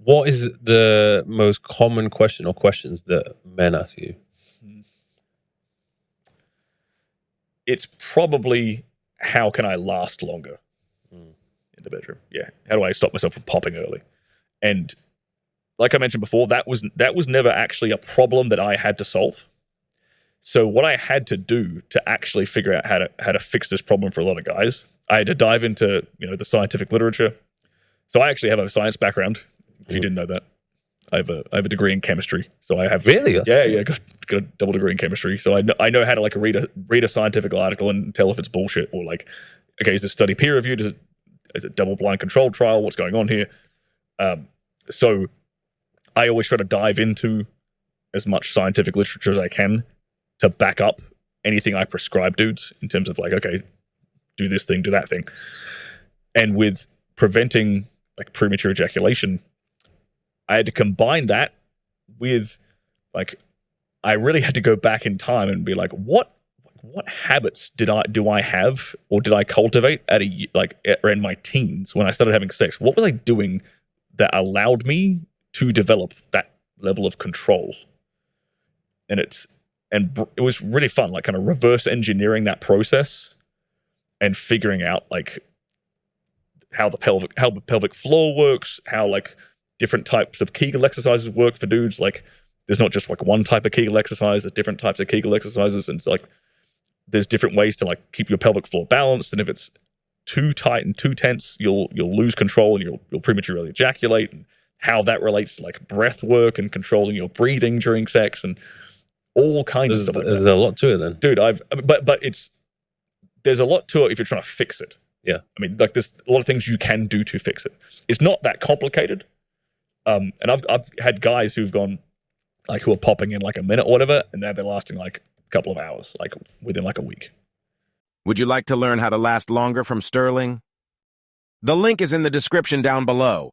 What is the most common question or questions that men ask you? It's probably, how can I last longer in the bedroom? Yeah. How do I stop myself from popping early? And like I mentioned before, that was never actually a problem that I had to solve. So what I had to do to actually figure out how to fix this problem for a lot of guys, I had to dive into the scientific literature. So I actually have a science background. If you didn't know that, I have a degree in chemistry. So I have Really? That's cool. got a double degree in chemistry. So I know how to like read a scientific article and tell if it's bullshit or like, okay, is this study peer reviewed? Is it double blind controlled trial? What's going on here? So I always try to dive into as much scientific literature as I can to back up anything I prescribe dudes in terms of like, okay, do this thing, do that thing. And with preventing like premature ejaculation, I had to combine that with like, I really had to go back in time and be like, what habits do I have or did I cultivate in my teens when I started having sex? What was I doing that allowed me to develop that level of control? And it was really fun, like kind of reverse engineering that process and figuring out like how the pelvic floor works, how like different types of Kegel exercises work for dudes. Like there's not just like one type of Kegel exercise, there's different types of Kegel exercises. And so like there's different ways to like keep your pelvic floor balanced. And if it's too tight and too tense, you'll lose control and you'll prematurely ejaculate, and how that relates to like breath work and controlling your breathing during sex and all kinds of stuff like that. There's a lot to it then. Dude, but there's a lot to it if you're trying to fix it. Yeah. I mean, like there's a lot of things you can do to fix it. It's not that complicated. And I've had guys who've gone like who are popping in like a minute or whatever, and now they're lasting like a couple of hours, like within like a week. Would you like to learn how to last longer from Stirling? The link is in the description down below.